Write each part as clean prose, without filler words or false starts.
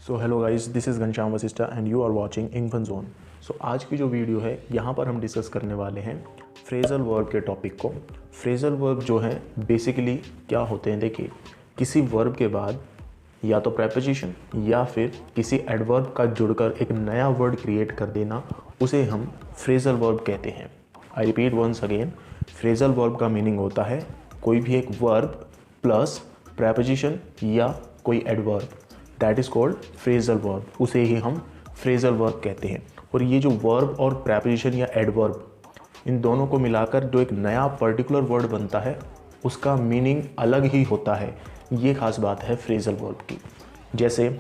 So hello guys, this is Ghanshyam Vashishtha and you are watching इंफन जोन। So आज की जो वीडियो है यहाँ पर हम डिस्कस करने वाले हैं फ्रेजल वर्ब के टॉपिक को। फ्रेजल वर्ब जो है बेसिकली क्या होते हैं, देखिए किसी वर्ब के बाद या तो प्रेपोजिशन या फिर किसी एडवर्ब का जुड़कर एक नया वर्ड क्रिएट कर देना, उसे हम फ्रेजल वर्ब कहते हैं। I repeat once again, phrasal verb का मीनिंग होता है कोई भी एक वर्ब प्लस प्रेपोजिशन या कोई adverb, that is called phrasal verb, उसे ही हम फ्रेजल वर्ब कहते हैं। और ये जो वर्ब और प्रेपोजिशन या एडवर्ब, इन दोनों को मिलाकर जो एक नया पर्टिकुलर वर्ड बनता है उसका मीनिंग अलग ही होता है। ये खास बात है फ्रेजल वर्ब की। जैसे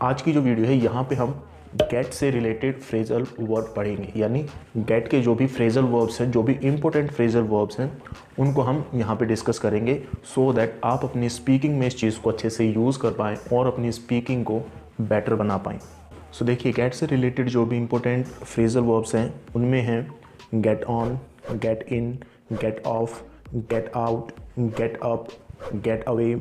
आज की जो वीडियो है यहाँ पे हम गेट से रिलेटेड फ्रेजल वर्ब पढ़ेंगे, यानी गेट के जो भी फ्रेजल वर्ब्स हैं, जो भी इंपॉर्टेंट फ्रेजल वर्ब्स हैं, उनको हम यहाँ पे डिस्कस करेंगे सो दैट आप अपनी स्पीकिंग में इस चीज़ को अच्छे से यूज़ कर पाएँ और अपनी स्पीकिंग को बेटर बना पाएँ। सो देखिए, गेट से रिलेटेड जो भी इंपॉर्टेंट फ्रेजल वर्ब्स हैं उनमें हैं get on, get in, get off, get out, get up, get away,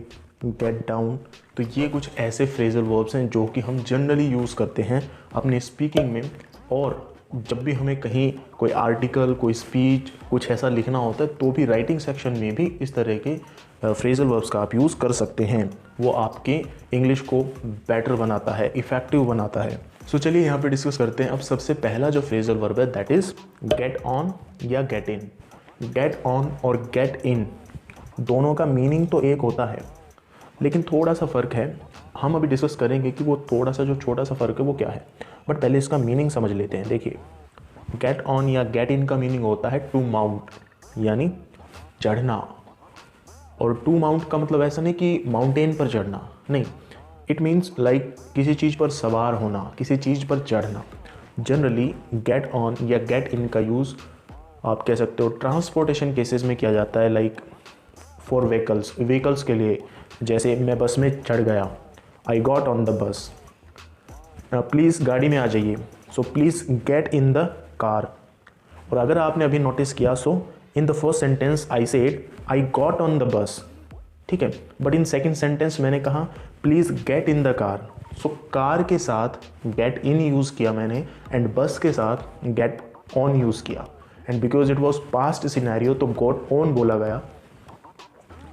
get down. तो ये कुछ ऐसे फ्रेजल वर्ब्स हैं जो कि हम जनरली यूज़ करते हैं अपनी स्पीकिंग में। और जब भी हमें कहीं कोई आर्टिकल, कोई स्पीच, कुछ ऐसा लिखना होता है तो भी राइटिंग सेक्शन में भी इस तरह के फ्रेजल वर्ब्स का आप यूज़ कर सकते हैं। वो आपके इंग्लिश को बेटर बनाता है, इफ़ेक्टिव बनाता है। सो चलिए यहाँ पे डिस्कस करते हैं। अब सबसे पहला जो फ्रेजल वर्ब है दैट इज़ गेट ऑन या गेट इन। गेट ऑन और गेट इन दोनों का मीनिंग तो एक होता है, लेकिन थोड़ा सा फ़र्क है। हम अभी डिस्कस करेंगे कि वो थोड़ा सा जो छोटा सा फ़र्क है वो क्या है, बट पहले इसका मीनिंग समझ लेते हैं। देखिए, गेट ऑन या गेट इन का मीनिंग होता है टू माउंट, यानी चढ़ना। और टू माउंट का मतलब ऐसा नहीं कि माउंटेन पर चढ़ना, नहीं, इट मीन्स लाइक किसी चीज़ पर सवार होना, किसी चीज़ पर चढ़ना। जनरली गेट ऑन या गेट इन का यूज़ आप कह सकते हो ट्रांसपोर्टेशन केसेस में किया जाता है, लाइक फॉर व्हीकल्स के लिए। जैसे मैं बस में चढ़ गया, I got on the bus. Please गाड़ी में आ जाइए, so please get in the car. और अगर आपने अभी नोटिस किया, so in the first sentence I said I got on the bus, ठीक है, बट इन सेकेंड सेंटेंस मैंने कहा please get in the car. So car के साथ गेट इन यूज़ किया मैंने एंड बस के साथ गेट ऑन यूज़ किया, and because it was past scenario तो गॉट ऑन बोला गया।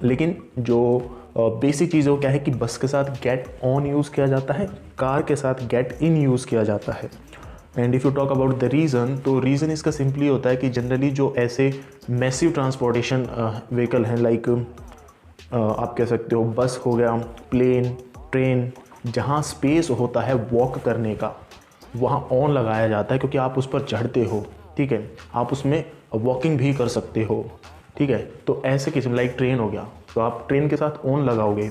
लेकिन जो बेसिक चीज़ वो क्या है कि बस के साथ गेट ऑन यूज़ किया जाता है, कार के साथ गेट इन यूज़ किया जाता है। And if you talk about the reason, तो रीज़न इसका सिंपली होता है कि जनरली जो ऐसे मैसिव ट्रांसपोर्टेशन व्हीकल हैं, लाइक आप कह सकते हो बस हो गया, प्लेन, ट्रेन, जहाँ स्पेस होता है वॉक करने का, वहाँ ऑन लगाया जाता है क्योंकि आप उस पर चढ़ते हो, ठीक है, आप उसमें वॉकिंग भी कर सकते हो, ठीक है। तो ऐसे किस्म, लाइक ट्रेन हो गया तो आप ट्रेन के साथ ऑन लगाओगे।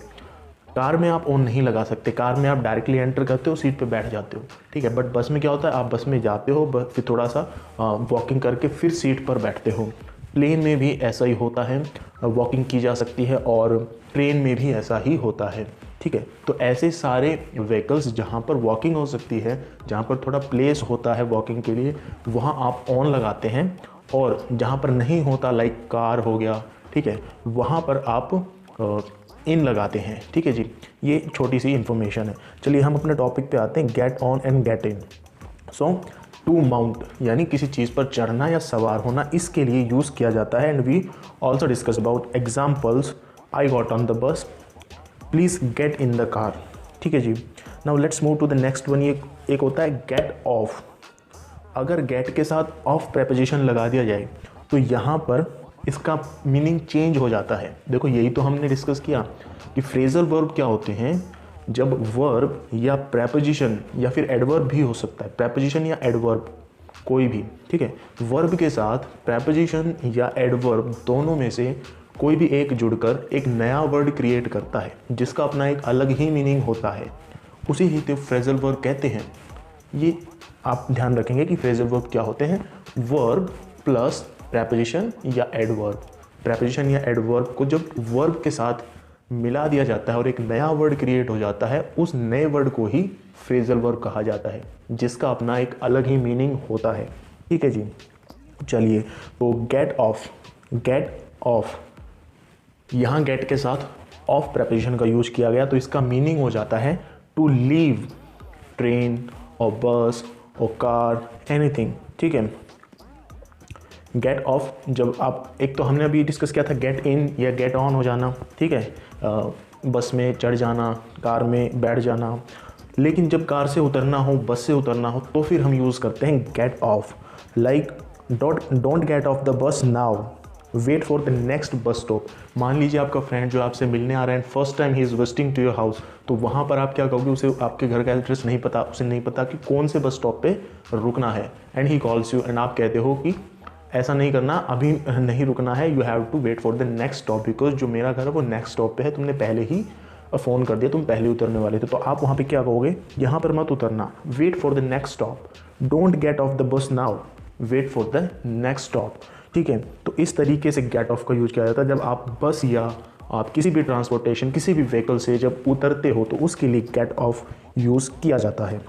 कार में आप ऑन नहीं लगा सकते, कार में आप डायरेक्टली एंटर करते हो, सीट पे बैठ जाते हो, ठीक है। बट बस में क्या होता है, आप बस में जाते हो, फिर थोड़ा सा वॉकिंग करके फिर सीट पर बैठते हो। प्लेन में भी ऐसा ही होता है, वॉकिंग की जा सकती है, और ट्रेन में भी ऐसा ही होता है, ठीक है। तो ऐसे सारे व्हीकल्स जहाँ पर वॉकिंग हो सकती है, जहाँ पर थोड़ा प्लेस होता है वॉकिंग के लिए, वहाँ आप ऑन लगाते हैं। और जहाँ पर नहीं होता, लाइक कार हो गया, ठीक है, वहाँ पर आप इन लगाते हैं, ठीक है जी। ये छोटी सी इन्फॉर्मेशन है। चलिए हम अपने टॉपिक पे आते हैं, get on and get in. So to mount यानी किसी चीज़ पर चढ़ना या सवार होना, इसके लिए यूज़ किया जाता है। And we also discuss about examples, I got on the bus, please get in the car, ठीक है जी। Now let's move to the next one. ये एक होता है गेट ऑफ। अगर गेट के साथ ऑफ प्रेपोजिशन लगा दिया जाए तो यहाँ पर इसका मीनिंग चेंज हो जाता है। देखो, यही तो हमने डिस्कस किया कि फ्रेजल वर्ब क्या होते हैं, जब वर्ब या प्रेपोजिशन या फिर एडवर्ब भी हो सकता है, प्रेपोजिशन या एडवर्ब कोई भी, ठीक है, वर्ब के साथ प्रेपोजिशन या एडवर्ब दोनों में से कोई भी एक जुड़कर एक नया वर्ड क्रिएट करता है जिसका अपना एक अलग ही मीनिंग होता है, उसी ही तो फ्रेजल वर्ब कहते हैं। ये आप ध्यान रखेंगे कि फ्रेजल वर्ब क्या होते हैं, वर्ब प्लस प्रेपोजिशन या एडवर्ब। प्रेपोजिशन या एडवर्ब को जब वर्ब के साथ मिला दिया जाता है और एक नया वर्ड क्रिएट हो जाता है, उस नए वर्ड को ही फ्रेजल वर्ब कहा जाता है, जिसका अपना एक अलग ही मीनिंग होता है, ठीक है जी। चलिए, तो गेट ऑफ, यहाँ गेट के साथ ऑफ प्रेपोजिशन का यूज किया गया तो इसका मीनिंग हो जाता है टू लीव, ट्रेन और बस और कार, एनीथिंग, ठीक है। गेट ऑफ, जब आप, एक तो हमने अभी डिस्कस किया था गेट इन या गेट ऑन हो जाना, ठीक है, बस में चढ़ जाना, कार में बैठ जाना। लेकिन जब कार से उतरना हो, बस से उतरना हो, तो फिर हम यूज़ करते हैं get off. Like don't get off the bus now, wait for the next bus stop. मान लीजिए आपका फ्रेंड जो आपसे मिलने आ रहा है, first time he is visiting to your house, तो वहाँ पर आप क्या कहोगे, उसे आपके घर का एड्रेस नहीं पता, उसे नहीं पता कि कौन से बस स्टॉप पे रुकना है, and he calls you, and आप कहते हो कि ऐसा नहीं करना, अभी नहीं रुकना है, you have to wait for the next stop, because जो मेरा घर है वो नेक्स्ट स्टॉप पे है, तुमने पहले ही फ़ोन कर दिया, तुम पहले उतरने वाले थे। तो आप वहाँ पे क्या कहोगे, यहाँ पर मत उतरना, wait for the next stop, don't get off the bus now, wait for the next stop, ठीक है। तो इस तरीके से गेट ऑफ का यूज किया जाता है जब आप बस या आप किसी भी ट्रांसपोर्टेशन, किसी भी व्हीकल से जब उतरते हो, तो उसके लिए गेट ऑफ यूज़ किया जाता है।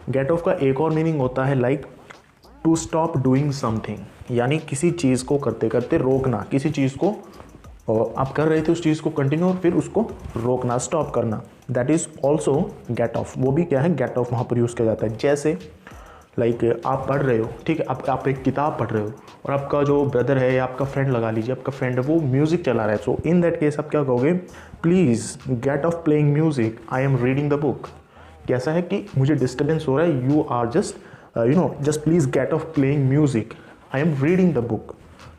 गेट ऑफ का एक और मीनिंग होता है like to stop doing something, यानी किसी चीज़ को करते करते रोकना, किसी चीज़ को आप कर रहे थे उस चीज़ को कंटिन्यू और फिर उसको रोकना, स्टॉप करना, that is also get of. वो भी क्या है, गेट ऑफ वहाँ पर यूज़ किया जाता है। जैसे लाइक आप पढ़ रहे हो, ठीक है, आप एक किताब पढ़ रहे हो और आपका जो ब्रदर है या आपका फ्रेंड, लगा लीजिए आपका फ्रेंड है, वो म्यूज़िक चला रहा है, सो इन दैट केस आप क्या कहोगे, please get off playing music, I am reading the book. कैसा है कि मुझे डिस्टर्बेंस हो रहा है, you are just just please get off playing music, I am reading the book.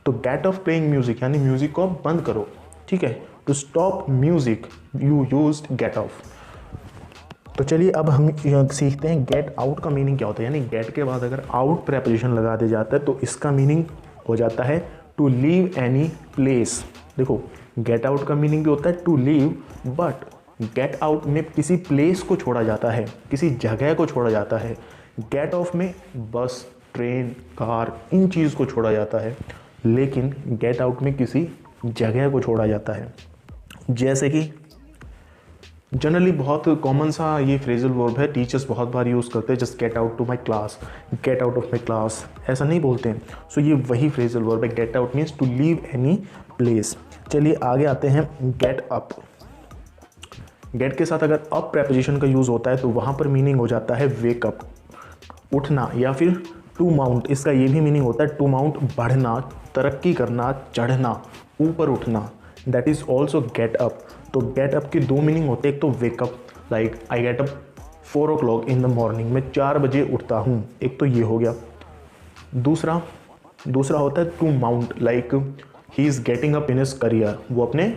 तो गेट ऑफ प्लेइंग म्यूज़िक यानी म्यूज़िक को आप बंद करो, ठीक है। To stop music you used get off. तो चलिए अब हम सीखते हैं गेट आउट का मीनिंग क्या होता है, यानी गेट के बाद अगर आउट प्रेपोजिशन लगा दिया जाता है तो इसका मीनिंग हो जाता है टू लीव एनी प्लेस। देखो गेट आउट का मीनिंग भी होता है to leave, but get out में किसी प्लेस को छोड़ा जाता है, किसी जगह को छोड़ा जाता है। गेट ऑफ में बस, ट्रेन, कार, इन चीज़ को छोड़ा जाता है, लेकिन गेट आउट में किसी जगह को छोड़ा जाता है। जैसे कि जनरली बहुत कॉमन सा ये फ्रेजल वर्ब है, टीचर्स बहुत बार यूज़ करते हैं, just get out to my class, get out of my class, ऐसा नहीं बोलते हैं। सो ये वही फ्रेजल वर्ब है, get out means to leave any place. चलिए आगे आते हैं, गेट अप। गेट के साथ अगर अप प्रेपोजिशन का यूज़ होता है तो वहाँ पर मीनिंग हो जाता है वेक अप, उठना, या फिर टू माउंट, इसका ये भी मीनिंग होता है टू माउंट, बढ़ना, तरक्की करना, चढ़ना, ऊपर उठना, that is also get up. तो गेट अप के दो मीनिंग होते हैं, एक तो wake up, like I get up 4 o'clock in the morning, मैं 4 बजे उठता हूँ, एक तो ये हो गया। दूसरा होता है to mount, like he is getting up in his career, वो अपने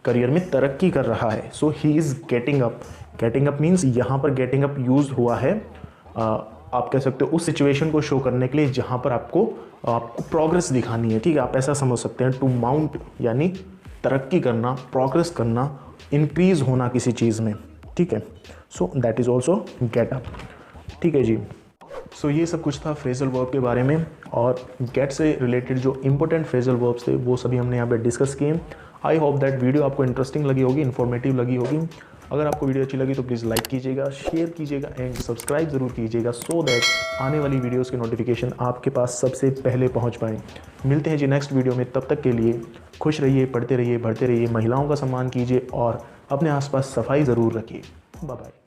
करियर में तरक्की कर रहा है, so he is getting up. Getting up means यहाँ पर गेटिंग अप यूज हुआ है, आप कह सकते हो उस सिचुएशन को शो करने के लिए जहाँ पर आपको प्रोग्रेस दिखानी है, ठीक है, आप ऐसा समझ सकते हैं। टू माउंट यानी तरक्की करना, प्रोग्रेस करना, इंक्रीज होना किसी चीज़ में, ठीक है। So that is also get up, ठीक है जी। सो ये सब कुछ था फ्रेजल वर्ब के बारे में, और गेट से रिलेटेड जो इंपॉर्टेंट फ्रेजल वर्ब्स थे वो सभी हमने यहाँ पे डिस्कस किए। आई होप दैट वीडियो आपको इंटरेस्टिंग लगी होगी, इन्फॉर्मेटिव लगी होगी। अगर आपको वीडियो अच्छी लगी तो प्लीज़ लाइक कीजिएगा, शेयर कीजिएगा एंड सब्सक्राइब ज़रूर कीजिएगा, सो दैट आने वाली वीडियोस के नोटिफिकेशन आपके पास सबसे पहले पहुंच पाएँ। मिलते हैं जी नेक्स्ट वीडियो में, तब तक के लिए खुश रहिए, पढ़ते रहिए, बढ़ते रहिए, महिलाओं का सम्मान कीजिए और अपने आसपास सफाई ज़रूर रखिए। Bye bye.